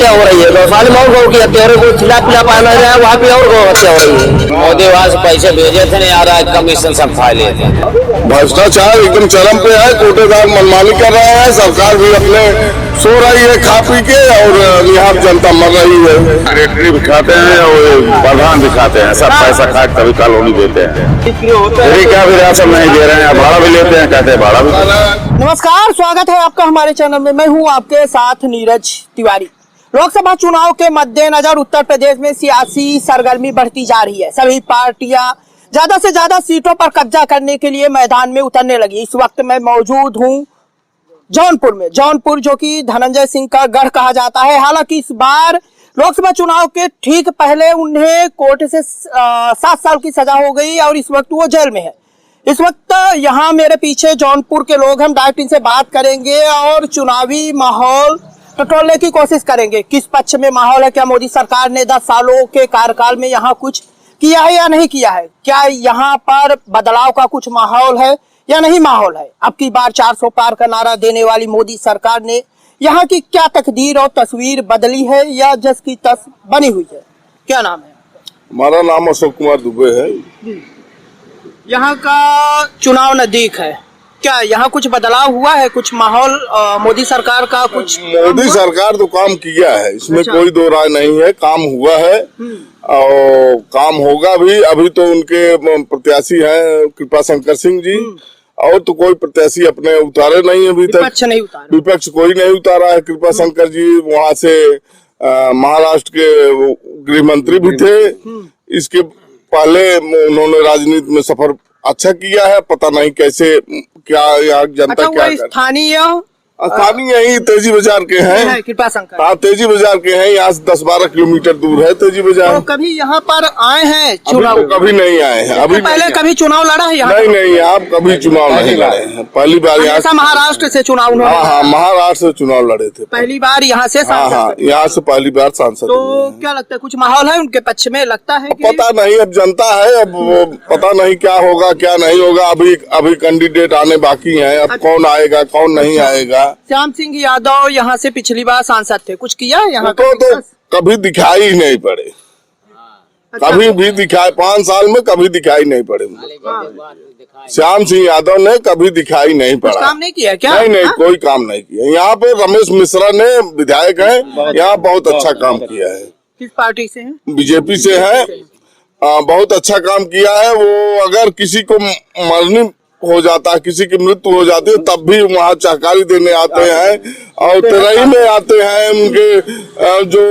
हत्या हो रही है, गौशाला में और गौ की हत्या हो रही है, कोई खिला पिला पाना है वहाँ पे और गौ हत्या हो रही है। मोदी वहाँ से पैसे भेजे थे, नहीं आ रहा है, कमीशन सब खा लिए थे। भ्रष्टाचार एकदम चरम पे है, कोटेदार मनमानी कर रहे हैं, सरकार भी अपने सो रही है खा पी के, और यहाँ जनता मर रही है। सेक्रेटरी भी खाते हैं और प्रधान भी खाते हैं, सब पैसा खा के तभी कॉलोनी देते हैं। फिर क्या विरासत नहीं दे रहे हैं, भाड़ा भी लेते हैं, कहते हैं भाड़ा भी। नमस्कार, स्वागत है आपका हमारे चैनल में। मैं हूं आपके साथ नीरज तिवारी। लोकसभा चुनाव के मद्देनजर उत्तर प्रदेश में सियासी सरगर्मी बढ़ती जा रही है। सभी पार्टियां ज्यादा से ज्यादा सीटों पर कब्जा करने के लिए मैदान में उतरने लगी। इस वक्त मैं मौजूद हूं जौनपुर में। जौनपुर जो कि धनंजय सिंह का गढ़ कहा जाता है। हालांकि इस बार लोकसभा चुनाव के ठीक पहले उन्हें कोर्ट से 7 साल की सजा हो गई और इस वक्त वो जेल में है। इस वक्त यहाँ मेरे पीछे जौनपुर के लोग, हम डायरेक्ट इनसे बात करेंगे और चुनावी माहौल टटोलने की कोशिश करेंगे। किस पक्ष में माहौल है, क्या मोदी सरकार ने 10 सालों के कार्यकाल में यहाँ कुछ किया है या नहीं किया है, क्या यहाँ पर बदलाव का कुछ माहौल है या नहीं माहौल है। अब की बार 400 पार का नारा देने वाली मोदी सरकार ने यहाँ की क्या तकदीर और तस्वीर बदली है या जस की तस बनी हुई है। क्या नाम है? हमारा नाम अशोक कुमार दुबे है। यहाँ का चुनाव नजदीक है, क्या यहाँ कुछ बदलाव हुआ है, कुछ माहौल मोदी सरकार का कुछ? मोदी सरकार तो काम किया है, इसमें अच्छा। कोई दो राय नहीं है, काम हुआ है और काम होगा भी। अभी तो उनके प्रत्याशी हैं कृपा शंकर सिंह जी, और तो कोई प्रत्याशी अपने उतारे नहीं अभी तक। विपक्ष नहीं उतारा, विपक्ष कोई नहीं उतारा है। कृपा शंकर जी वहाँ से महाराष्ट्र के गृह मंत्री भी थे। इसके पहले उन्होंने राजनीति में सफर अच्छा किया है, पता नहीं कैसे क्या यहाँ जनता अच्छा, क्या वो स्थानीय यही तेजी बाजार के हैं। कृपा शंकर, हाँ, तेजी बाजार के हैं, यहाँ से 10-12 किलोमीटर दूर है तेजी बाजार। तो कभी यहाँ पर आए हैं अभी चुनाव? तो कभी नहीं आए हैं। अभी पहले कभी चुनाव लड़ा है यहाँ? नहीं, आप कभी चुनाव नहीं लड़े हैं, पहली बार यहाँ। ऐसा महाराष्ट्र से चुनाव उन्होंने? हाँ, महाराष्ट्र से चुनाव लड़े थे, पहली बार यहाँ से सांसद? हाँ, यहाँ से पहली बार सांसद। तो क्या लगता है, कुछ माहौल है उनके पक्ष में? लगता है कि पता नहीं, अब जनता है, अब वो पता नहीं क्या होगा क्या नहीं होगा। अभी कैंडिडेट आने बाकी हैं, अब कौन आएगा कौन नहीं आएगा। श्याम सिंह यादव यहाँ से पिछली बार सांसद थे, कुछ किया यहाँ तो कभी दिखाई ही नहीं पड़े। अच्छा। कभी भी दिखाई, 5 साल में कभी दिखाई नहीं पड़े। श्याम सिंह यादव ने कभी दिखाई नहीं कुछ पड़ा। काम नहीं किया क्या? नहीं, कोई काम नहीं किया। यहाँ पे रमेश मिश्रा ने, विधायक है, यहाँ बहुत अच्छा काम किया है। किस पार्टी से है? बीजेपी से है। बहुत अच्छा काम किया है वो। अगर किसी को मरनी हो जाता है, किसी की मृत्यु हो जाती है, तब भी वहाँ चाहकारी देने आते हैं और तेरही में आते हैं। उनके जो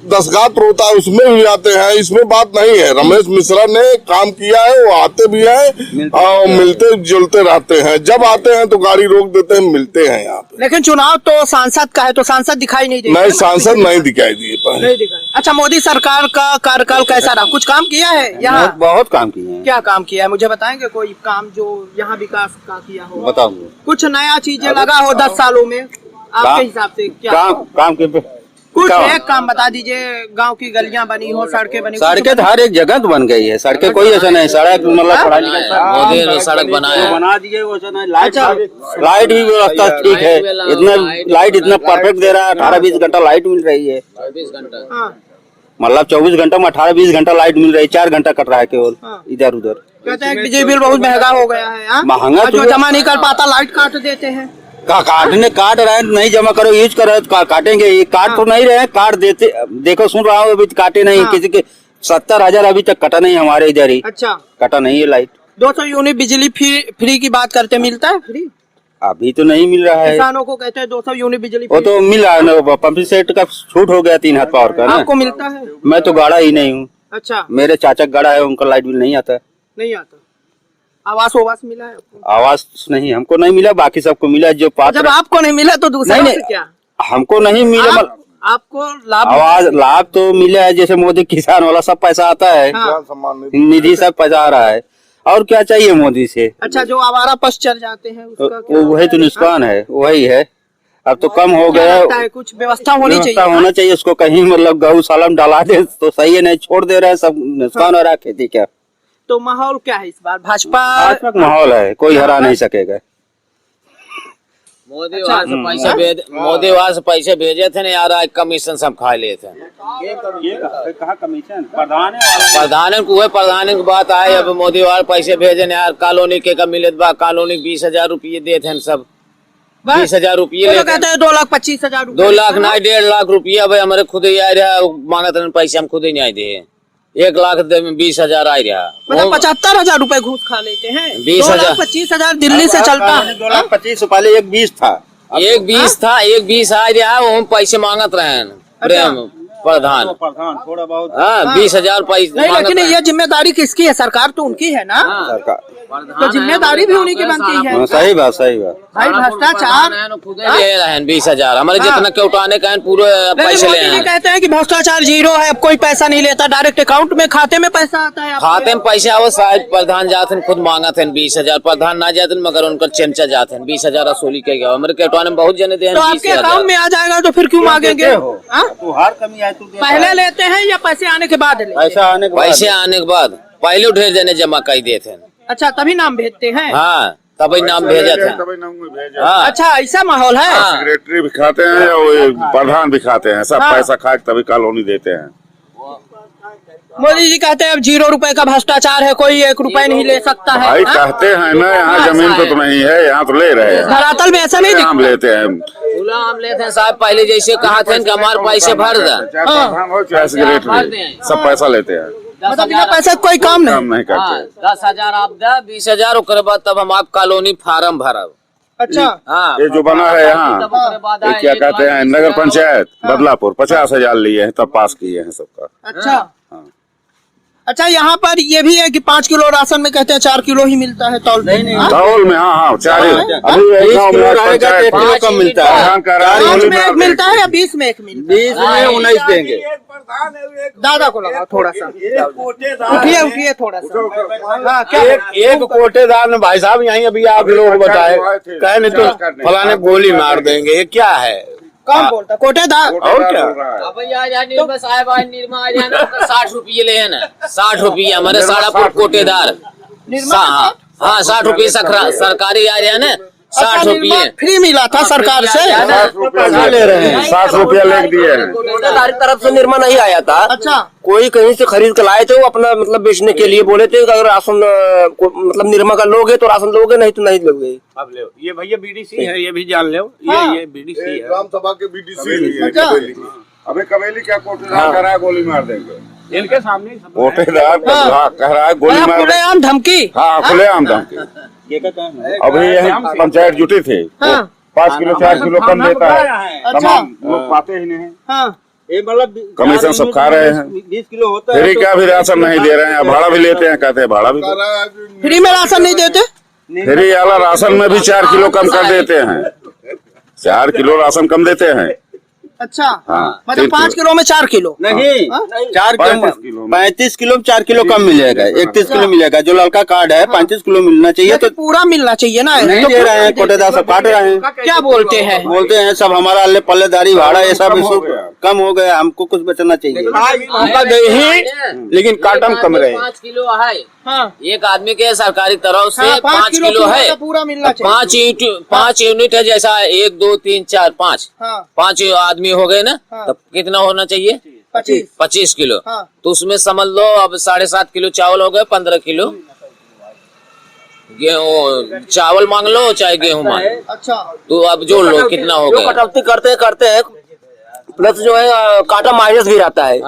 दसगात होता है उसमें भी आते हैं। इसमें बात नहीं है। रमेश मिश्रा ने काम किया है, वो आते भी हैं और मिलते जुलते रहते हैं। जब आते हैं तो गाड़ी रोक देते हैं, मिलते हैं यहाँ पे। लेकिन चुनाव तो सांसद का है, तो सांसद दिखाई नहीं देते? नहीं, सांसद नहीं दिखाई दिए पहले। नहीं दिखाई। अच्छा, मोदी सरकार का कार्यकाल कैसा रहा? कुछ काम किया है यहाँ? बहुत काम किए हैं। क्या काम किया है, मुझे बताएंगे? कोई काम जो यहाँ विकास का किया हो? बताऊंगा। कुछ नया चीजें लगा हो 10 सालों में आपके हिसाब से? क्या काम के कुछ एक काम बता दीजिए। गांव की गलियां बनी हो, सड़कें बनी? सड़कें तो हर एक जगह तो बन गई है। सड़कें कोई ऐसा नहीं, सड़क मतलब पढ़ा लिखा मोदी ने सड़क बनाया बना दिए, वैसा नहीं। लाइट भी व्यवस्था ठीक है, इतना लाइट इतना परफेक्ट दे रहा है। 18-20 घंटा लाइट मिल रही है, 24 घंटा, मतलब 24 घंटा में 18-20 घंटा लाइट मिल रही है। 4 घंटा कट रहा है केवल इधर उधर। कहते हैं बिजली बिल बहुत महंगा हो गया है। महंगा जो जमा नहीं कर पाता लाइट काट देते हैं। काट रहे हैं, नहीं जमा करो, यूज करो तो काटेंगे। ये काट तो नहीं रहे हैं, काट देते। देखो, सुन रहा हूँ, अभी काटे नहीं। किसी के 70,000 अभी तक कटा नहीं हमारे इधर ही। अच्छा, कटा नहीं है लाइट। 200 यूनिट बिजली फ्री की बात करते, मिलता है फ्री? अभी तो नहीं मिल रहा है। किसानों को कहते हैं 200 यूनिट बिजली वो तो मिल रहा है ना, पंप सेट का छूट हो गया 3 हाथ पावर का ना। आपको मिलता है? मैं तो गाड़ा ही नहीं हूँ। अच्छा, मेरे चाचा गाड़ा है, उनका लाइट बिल नहीं आता। नहीं आता। आवास मिला है आपको? आवास नहीं, हमको नहीं मिला, बाकी सबको मिला। जो पात्र, जब आपको नहीं मिला तो दूसरा नहीं, से क्या? हमको नहीं मिला। आपको लाभ? आवाज लाभ तो मिला है, जैसे मोदी किसान वाला सब पैसा आता है, निधि सब पैसा आ रहा है। और क्या चाहिए मोदी से? अच्छा, जो आवारा पशु चल जाते हैं उसका क्या? वही तो नुकसान है, वही है। अब तो कम हो गया है, कुछ व्यवस्था होनी चाहिए। होना चाहिए उसको, कहीं मतलब गौशाला में डाला दे तो सही है, नहीं छोड़ दे रहे हैं, सब नुकसान हो रहा है खेती का। तो माहौल क्या है इस बार? भाजपा माहौल है, कोई हरा नहीं सकेगा। मोदी वहाँ से पैसे भेजे थे ना यार, आज कमीशन सब खा लिए थे। कहा कमीशन प्रधान की बात आए, अब मोदी वाले पैसे भेजे ना यार, कॉलोनी के का मिले बा, कॉलोनी 20,000 रुपये देते हैं सब, 20,000 रुपये तो कहते हैं 2,25,000 2 लाख ना 1.5 लाख रुपया भाई हमारे खुद ही आ रहा, मांगते हैं पैसे, हम खुद ही नहीं आए दे, 1,20,000 आ रहा, मतलब 75,000 रुपए घूस खा लेते हैं। 20,000 2,25,000 दिल्ली से चलता है। 2,25,000 से पहले 1,20,000 था, 1,20,000 आ रहा, वो हम पैसे मांगत रहे हैं प्रेम प्रधान थोड़ा बहुत 20,000 पैसे नहीं, लेकिन ये जिम्मेदारी किसकी है? सरकार तो उनकी है ना, सरकार, तो जिम्मेदारी भी उन्हीं की बनती है। सही बात भाई भ्रष्टाचार ले रहे हैं 20,000 हमारे जितना के उठाने का है पूरे पैसे ले रहे हैं। कहते हैं कि भ्रष्टाचार 0 है, अब कोई पैसा नहीं लेता, डायरेक्ट अकाउंट में खाते में पैसा आता है। खाते में पैसे आओ, शायद प्रधान जाते खुद मांगते हैं 20,000, प्रधान ना जाते मगर उनका चमचा जाते हैं 20,000 वसूली के गया, हमारे के उठाने में बहुत जने दे। तो आपके अकाउंट में आ जाएगा तो फिर क्यों मांगेंगे? हर कमी आए तो पहले लेते हैं या पैसे आने के बाद लेते हैं? पैसे आने के बाद पहले उठे जने जमा कर देते हैं। अच्छा, तभी नाम भेजते हैं। हाँ, तभी नाम भेजे थे। हाँ, अच्छा, ऐसा माहौल है। सेक्रेटरी भी खाते हैं और प्रधान भी खाते हैं, सब पैसा खा के तभी कॉलोनी देते हैं। मोदी जी कहते हैं अब 0 रुपए का भ्रष्टाचार है, कोई 1 रुपए नहीं ले सकता है। भाई कहते हैं ना, यहाँ जमीन तो नहीं है, यहाँ तो ले रहे हैं, धरातल में ऐसा नहीं आम लेते हैं, खुला आम लेते हैं साहब। पहले जैसे कहा थे कि हमारे पैसे भर दे, चाहे प्रधान हो चाहे सेक्रेटरी, सब पैसा लेते हैं, मतलब बिना पैसे कोई काम काम नहीं। नहीं करते। 10,000 आप दे, 20,000 उसके बाद तब हम आप कॉलोनी फार्म भरब। अच्छा, हाँ, ये जो बना है यहाँ, ये क्या कहते हैं, नगर पंचायत बदलापुर 50,000 लिए हैं तब पास किए हैं सबका। अच्छा, अच्छा, यहाँ पर ये भी है कि 5 किलो राशन में कहते हैं 4 किलो ही मिलता है तौल। तौल में हाँ 4 अभी एक गाँव में पंचायत 1 किलो कम मिलता है, प्रधान कह रहा है 5 में 1 मिलता है या 20 में 1 मिलता है? 20 में 19 देंगे। दादा को लगाओ थोड़ा सा, उठिए थोड़ा सा। हाँ, क्या एक कोटेदार ने भाई साहब यहीं अभी आप लोग बताए, कहे नहीं तो फलाने गोली मार देंगे, ये क्या है? कौन बोलता? कोटेदार। और क्या? अब निर्मा साहब निर्मा आ जाए ना, 60 रुपये ले है ना, 60 रुपये हमारे साड़ापुर कोटेदार। हाँ, 60 रुपये सरकारी आ रहे हैं ना, 60 रुपये फ्री मिला था सरकार से। 60 ले रहे हैं, 60 रुपया लेके दिए हैं। कोटेदार की तरफ से निर्मा नहीं आया था। अच्छा, कोई कहीं से खरीद के लाए थे, वो अपना मतलब बेचने के लिए बोले थे कि अगर राशन मतलब निर्मा का लोगे तो राशन लोगे, नहीं तो नहीं लोगे। अब ले ये भैया बीडीसी है, ये भी जान लो, ये बीडीसी है, ग्राम सभा के बीडीसी है। अच्छा। अबे कबेली क्या कोटेदार कह रहा है गोली मार देंगे, इनके सामने ही सब कोटेदार कह रहा है गोली मार देंगे। खुलेआम धमकी। हाँ खुलेआम धमकी। ये कहते हैं अभी यही पंचायत जुटी थी, 5 किलो 4 किलो कम देता है, तमाम लोग पाते ही नहीं, हाँ, ये मतलब कमीशन सब खा रहे हैं। 20 किलो होता है फिर क्या भी राशन नहीं दे रहे हैं, भाड़ा भी लेते हैं, कहते हैं भाड़ा भी दो। फ्री में राशन नहीं देते। फिर ये वाला राशन में भी 4 किलो कम कर देते हैं, 4 किलो राशन कम देते हैं। अच्छा, हाँ, मतलब 5 किलो में 4 किलो नहीं, 4 35 किलो में। 35 किलो में 4 किलो कम मिलेगा, 31 किलो मिलेगा। जो लड़का कार्ड है 35 किलो मिलना चाहिए, तो पूरा मिलना चाहिए ना। नहीं दे रहे हैं, कोटेदार सब काट रहे हैं। क्या बोलते हैं? बोलते हैं सब हमारा अल्ले पल्लेदारी भाड़ा ये सब कम हो गया, हमको कुछ बचना चाहिए। उनका दे ही, लेकिन काटम कम रहे। 5 किलो है, हाँ, एक आदमी के सरकारी तरफ से हाँ, 5 किलो है, का पूरा मिलना चाहिए। 5 यूनिट है, जैसा 1 2 3 4 5 हाँ, 5 आदमी हो गए ना, हाँ। तब कितना होना चाहिए? 25 किलो। हाँ। तो उसमें समझ लो अब 7.5 किलो चावल हो गए, 15 किलो गेहूँ, चावल मांग लो चाहे गेहूँ मांग लो, अच्छा, तो अब जोड़ लो कितना हो जो गया। कटौती करते हैं प्लस जो है कांटा माइनस भी रहता है।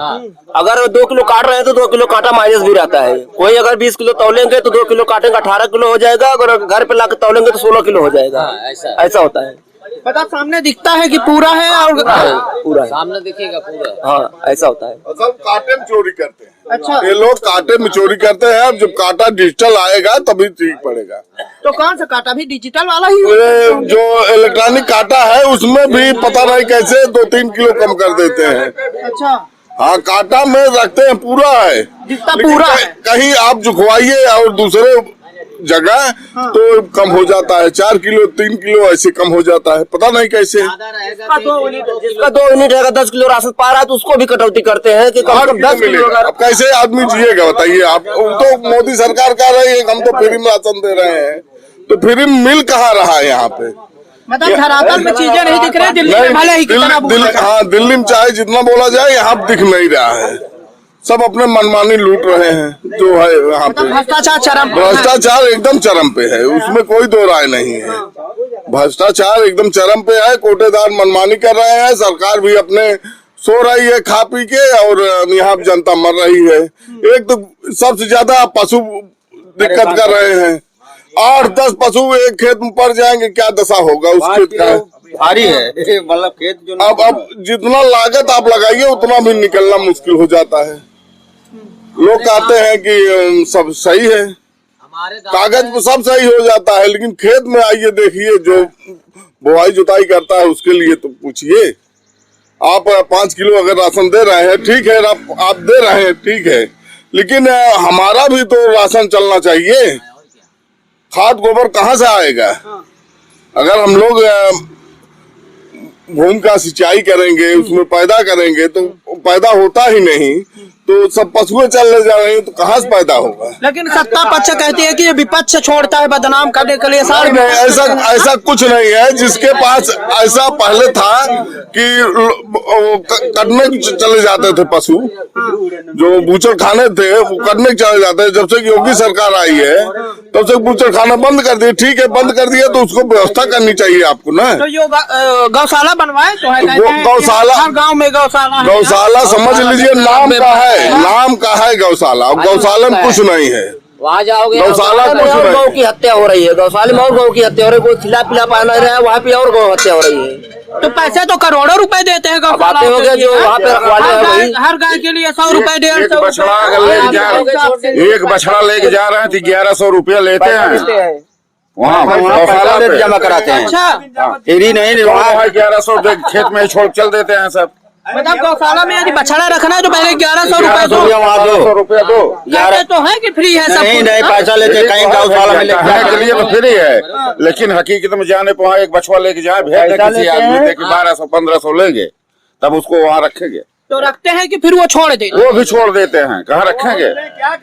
अगर 2 किलो काट रहे हैं तो 2 किलो कांटा माइनस भी रहता है। कोई अगर 20 किलो तौलेंगे तो 2 किलो काटेंगे 18 किलो हो जाएगा, अगर घर पे लाकर तौलेंगे तो 16 किलो हो जाएगा। ऐसा होता है। पता सामने दिखता है कि पूरा है और पूरा है। सामने दिखेगा पूरा। हाँ, ऐसा होता है। सब कांटे में चोरी करते हैं। अच्छा, ये लोग कांटे में चोरी करते हैं, अब जब कांटा डिजिटल आएगा तभी ठीक पड़ेगा। तो कौन सा कांटा भी डिजिटल वाला ही? ये जो इलेक्ट्रॉनिक कांटा है उसमें भी पता नहीं कैसे 2-3 किलो कम कर देते हैं। अच्छा, हाँ, कांटा में रखते हैं पूरा है, जितना लेकिन पूरा है। कहीं आप झुकवाइए और दूसरे जगह तो कम हो जाता है, 4 किलो 3 किलो ऐसे कम हो जाता है, पता नहीं कैसे। जिसका 2 यूनिट रहेगा 10 किलो राशन पा रहा है तो उसको भी कटौती करते हैं कि कम से कम 10 किलो। मिलेगा। अब कैसे आदमी जिएगा बताइए आप? तो मोदी सरकार कह रही है हम तो फ्री में राशन दे रहे हैं, तो फ्री में मिल कहाँ रहा है यहाँ पे? मतलब धरातल में चीजें नहीं दिख रही, दिल्ली में भले ही कितना बोला जाए। हाँ, दिल्ली में चाहे जितना बोला जाए, यहाँ दिख नहीं रहा है। सब अपने मनमानी लूट रहे हैं जो है यहाँ पे। भ्रष्टाचार चरम, भ्रष्टाचार एकदम चरम पे है, उसमें कोई दो राय नहीं है। भ्रष्टाचार एकदम चरम पे है, कोटेदार मनमानी कर रहे हैं, सरकार भी अपने सो रही है खा पी के, और यहाँ जनता मर रही है। एक तो सबसे ज्यादा पशु दिक्कत कर रहे हैं, 8-10 पशु एक खेत में पड़ जाएंगे, क्या दशा होगा उस खेत का। भारी है मतलब खेत जो। अब जितना लागत आप लगाइए उतना भी निकलना मुश्किल हो जाता है। लोग कहते हैं कि सब सही है, कागज पे सब सही हो जाता है, लेकिन खेत में आइए देखिए, जो बुआई जुताई करता है उसके लिए तो पूछिए। आप 5 किलो अगर राशन दे रहे हैं, ठीक है, आप दे रहे हैं, ठीक है, लेकिन हमारा भी तो राशन चलना चाहिए। खाद गोबर कहाँ से आएगा? अगर हम लोग भूमि का सिंचाई करेंगे, उसमें पैदा करेंगे, तो पैदा होता ही नहीं, तो सब पशुएं चलने जा रहे हैं, तो कहाँ से पैदा होगा? लेकिन सत्ता पक्ष कहती है कि ये विपक्ष छोड़ता है बदनाम करने के लिए सारे। नहीं, ऐसा कुछ नहीं है। जिसके पास ऐसा पहले था कि कटने चले जाते थे पशु, जो बूचड़ खाने थे वो कटने चले जाते हैं। जब से योगी सरकार आई है तब से बूचड़ खाना बंद कर दिए। ठीक है, बंद कर दिया तो उसको व्यवस्था करनी चाहिए आपको ना। तो यो गौशाला बनवाए तो है, गौशाला, हर गांव में गौशाला। गौशाला समझ लीजिए नाम का है, नाम का है गौशाला। गौशाला में कुछ नहीं है, वहाँ जाओगे गौशाला कुछ गौ नहीं। की हत्या हो रही है, गौशाला में और गौ की हत्या हो रही है, कोई खिला पिला पाना रहा है, वहाँ पे और गौ हत्या हो रही है। तो पैसे तो करोड़ों रुपए देते हैं गौशाला बातें हो गया जो वहाँ पे रखवाले हैं वही। हर गाय के लिए 100 रुपए, 150 बछड़ा अगर लेके एक बछड़ा लेके जा रहे हैं तो 1100 रुपया लेते हैं। वहाँ गौशाला पे जमा कराते हैं। अच्छा, तेरी नहीं, वहाँ 1100 खेत में ही छोड़ चल देते हैं सब। मतलब गौशाला में यदि बछड़ा रखना है तो पहले 1100 रुपए दो। वहाँ दो रुपया दो। कहते तो है कि फ्री है सब नहीं कुछ। नहीं, पैसा लेते कहीं गौशाला में कहने के लिए तो फ्री है, लेकिन हकीकत में जाने पर वहाँ एक बछवा लेके जाए, भेज दे किसी आदमी दे कि 1200-1500 लेंगे, तब उसको वहाँ रखेंगे। तो रखते हैं कि फिर वो छोड़ दे। वो भी छोड़ देते हैं, कहाँ रखेंगे,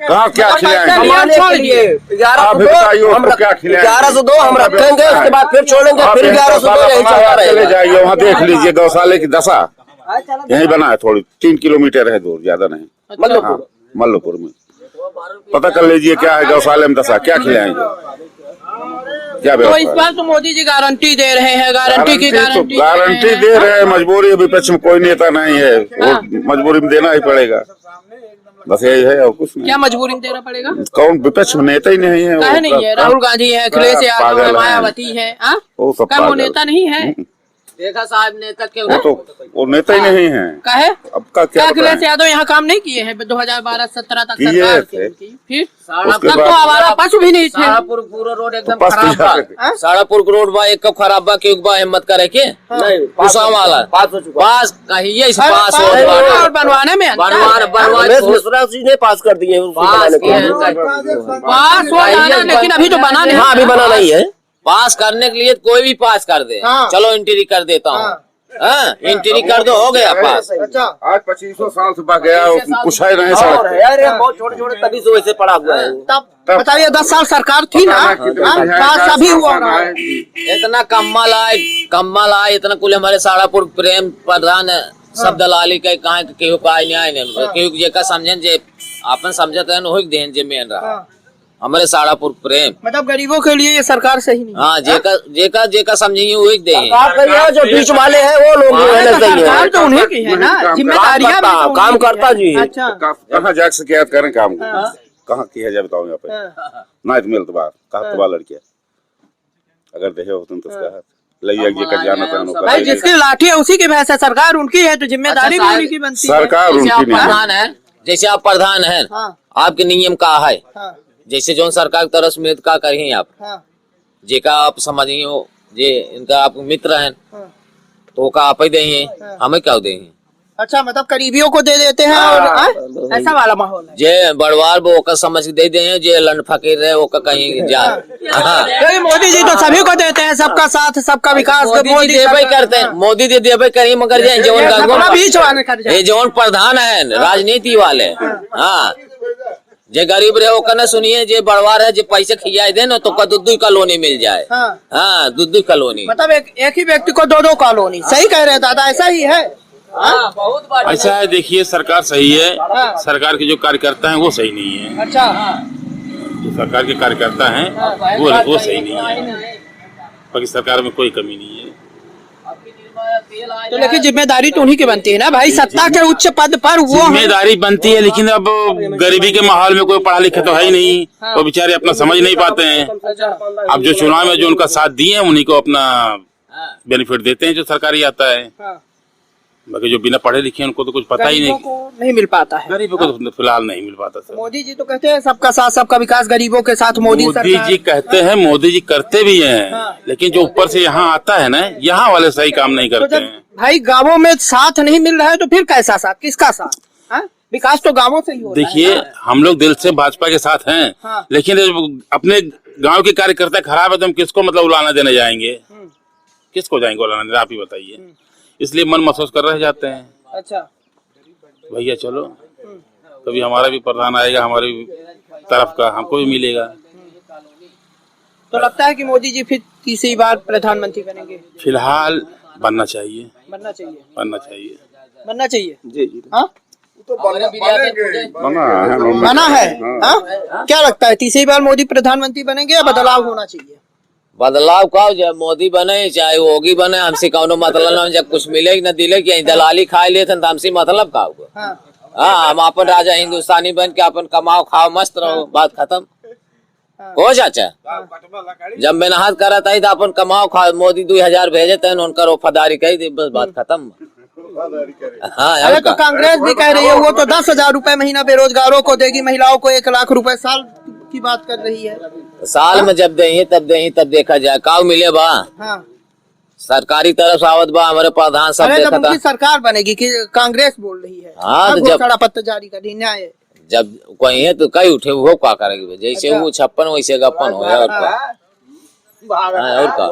कहाँ क्या खिलाएंगे? छोड़ दिए। 1100 क्या खिलाएंगे? 1102 हम रखेंगे, उसके बाद फिर छोड़ेंगे, फिर 1102 यही चलता चले रहेगा। जाइए, वहाँ देख लीजिए गौशाले की दशा। यही बना है, थोड़ी 3 किलोमीटर है दूर, ज्यादा नहीं। हाँ, मल्लोपुर में पता कर लीजिए क्या है गौशाले में दशा, क्या खिलाएंगे, क्या तो इस व्यवस्था। बार तो मोदी जी गारंटी दे रहे हैं, गारंटी की गारंटी गारंटी दे रहे हैं, मजबूरी है, विपक्ष में कोई नेता नहीं है, वो मजबूरी में देना ही पड़ेगा, बस यही है और कुछ नहीं। क्या मजबूरी में देना पड़ेगा? कौन विपक्ष में नेता ही नहीं है? कहे नहीं है, राहुल गांधी है, अखिलेश यादव है, मायावती है, वो सब क्या वो पागल। नेता नहीं है? देखा साहब नेता के वो तो वो नेता ही नहीं है। कहे अब का क्या अखिलेश यादव यहाँ काम नहीं किए हैं 2012-17 तक किए सरकार थे। थी उनकी। फिर उसके तब तो बाद- आवारा पशु भी नहीं थे। सारापुर पूरा रोड एकदम बस खराब जाते थे। बा। सारापुर का रोड बा एक कब खराब बा, क्यों बा हिम्मत करे के गुस्सा वाला पास कहिए इस पास हो और बनवाने में रमेश मिश्रा जी ने पास कर दिए उसको बनाने के लिए। पास हो जाना, लेकिन अभी तो बना नहीं। हाँ, अभी बना नहीं है। पास करने के लिए कोई भी पास कर दे, हाँ। चलो एंट्री कर देता हूँ, एंट्री कर दो, हो गया पास। आज 2500 साल से बह गया, कुछ है नहीं और सड़क। यार ये बहुत छोटे छोटे तभी से वैसे पड़ा हुआ है। तब बताइए 10 साल सरकार थी ना, पास अभी हुआ ना। इतना कम्मल आए इतना कुल हमारे सारापुर प्रेम प्रधान सब दलाली के कहा केहू का न्याय नहीं, केहू जेका समझन जे अपन समझत है हो देन जे मेन रहा हमारे सारापुर प्रेम। मतलब गरीबों के लिए ये सरकार सही नहीं। हाँ, जेका समझिए वही दे। जो बीच वाले हैं वो लोग जो है ना सही सरकार है। तो उन्हीं की है ना, जिम्मेदारियां भी तो काम उन्हीं की करता है। जी है। अच्छा, कहाँ जाके शिकायत करें काम को, कहाँ की है जब बताओ यहाँ पे ना तो मिलत बात कहा तो लड़कियाँ अगर देखे होते तो उसका लइया जी का जाना था भाई जिसकी लाठी है उसी की भैंस है, सरकार उनकी है तो जिम्मेदारी भी उन्हीं की बनती है। सरकार जैसे आप उनकी नहीं है। प्रधान हैं, जैसे आप प्रधान हैं, हाँ। आपके नियम का है, हाँ, जैसे जो सरकार की तरफ से मिलत का करिए आप, हाँ, जेका आप समझिए हो जे इनका आप मित्र हैं हाँ। तो का आप ही दे, हमें क्या दे। अच्छा, मतलब करीबियों को दे देते हैं और ऐसा वाला माहौल है। जे बड़वार वो ओका समझ के दे दे, जे लंड फकीर रहे ओका कहीं जा। हाँ। क्योंकि मोदी जी तो सभी को देते हैं, सबका साथ सबका विकास। मोदी जी देवे करते हैं, मोदी जी देवे करी, मगर जे जौन अपना बीच वाले कर जाए। ये जौन प्रधान है राजनीति वाले, हाँ जे गरीब रहे ओकर न सुनिए, जे बड़वा रहे जे पैसे खिया दे न तो दुद्दू कॉलोनी मिल जाए। हाँ दुद्दू कॉलोनी, मतलब एक ही व्यक्ति को दो कॉलोनी। सही कह रहे हैं दादा, ऐसा ही है। बहुत बढ़िया। ऐसा है, देखिए सरकार सही है, सरकार के जो कार्यकर्ता हैं वो सही नहीं है। अच्छा, जो सरकार के कार्यकर्ता हैं वो सही नहीं है, बाकी सरकार में कोई कमी नहीं है। तो लेकिन जिम्मेदारी तो उन्हीं की बनती है ना भाई, सत्ता के उच्च पद पर वो जिम्मेदारी बनती है, लेकिन अब गरीबी के माहौल में कोई पढ़ा लिखा तो है ही नहीं, वो बेचारे अपना समझ नहीं पाते हैं। अब जो चुनाव में जो उनका साथ दिए हैं उन्हीं को अपना बेनिफिट देते हैं जो सरकारी आता है, बाकी जो बिना पढ़े लिखे उनको तो कुछ पता ही नहीं मिल पाता है। गरीबों को तो फिलहाल नहीं मिल पाता सर। मोदी जी तो कहते हैं सबका साथ सबका विकास, गरीबों के साथ मोदी जी कहते हैं, मोदी जी करते भी हैं, लेकिन जो ऊपर से यहाँ आता है ना, यहाँ वाले सही काम नहीं करते हैं। भाई गाँवों में साथ नहीं मिल रहा है तो फिर कैसा साथ, किसका साथ? विकास तो गाँवों से ही होता है। देखिए हम लोग दिल से भाजपा के साथ हैं, लेकिन अपने गांव के कार्यकर्ता खराब है तो हम किसको मतलब उलाना देने जाएंगे? किसको जाएंगे उलाना देने, आप ही बताइए। इसलिए मन महसूस कर रह जाते हैं। अच्छा भैया चलो कभी हमारा भी प्रधान आएगा, हमारी तरफ का हमको भी मिलेगा। तो लगता है कि मोदी जी फिर तीसरी बार प्रधानमंत्री बनेंगे? फिलहाल बनना चाहिए, बनना चाहिए, बनना चाहिए, बनना चाहिए। जी जी हाँ बना है। हाँ? क्या लगता है तीसरी बार मोदी प्रधानमंत्री बनेंगे या बदलाव होना चाहिए? बदलाव का जब मोदी बने चाहे योगी बने, हमसे कौनो मतलब न, जब कुछ मिले न दिले कि दलाली खा लिए थे तो हमसे मतलब का होगा। हाँ हम अपन राजा हिंदुस्तानी बन के अपन कमाओ खाओ मस्त रहो, बात खत्म हो चाचा। जब मेहनत करा था तो अपन कमाओ खाओ, मोदी 2000 भेजे थे उनका वफादारी कही थी, बस बात खत्म। हाँ अरे तो कांग्रेस भी कह रही है वो तो 10,000 रुपए महीना बेरोजगारों को देगी, महिलाओं को 1 लाख रुपए साल की बात कर रही है। साल में जब देही तब देखा जाए का मिले बा। हाँ। सरकारी तरफ से आवत बा, हमारे प्रधान सब अरे देखा जब था। उनकी सरकार बनेगी कि कांग्रेस बोल रही है, हाँ, तो घोषणा पत्र जारी कर दी, न्याय जब कोई है तो कई उठे वो क्या करेगी, जैसे वो छप्पन वैसे गप्पन हो और का।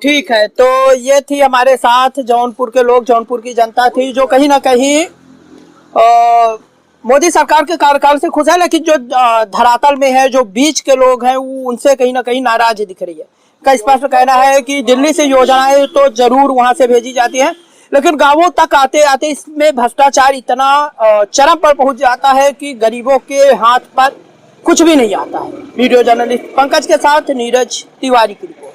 ठीक है, तो ये थी हमारे साथ जौनपुर के लोग, जौनपुर की जनता थी जो कहीं ना कहीं मोदी सरकार के कार्यकाल से खुश है, लेकिन जो धरातल में है, जो बीच के लोग हैं, वो उनसे कहीं ना कहीं नाराज दिख रही है। का स्पष्ट कहना है कि दिल्ली से योजनाएं तो जरूर वहां से भेजी जाती हैं, लेकिन गांवों तक आते आते इसमें भ्रष्टाचार इतना चरम पर पहुंच जाता है कि गरीबों के हाथ पर कुछ भी नहीं आता है। वीडियो जर्नलिस्ट पंकज के साथ नीरज तिवारी की रिपोर्ट।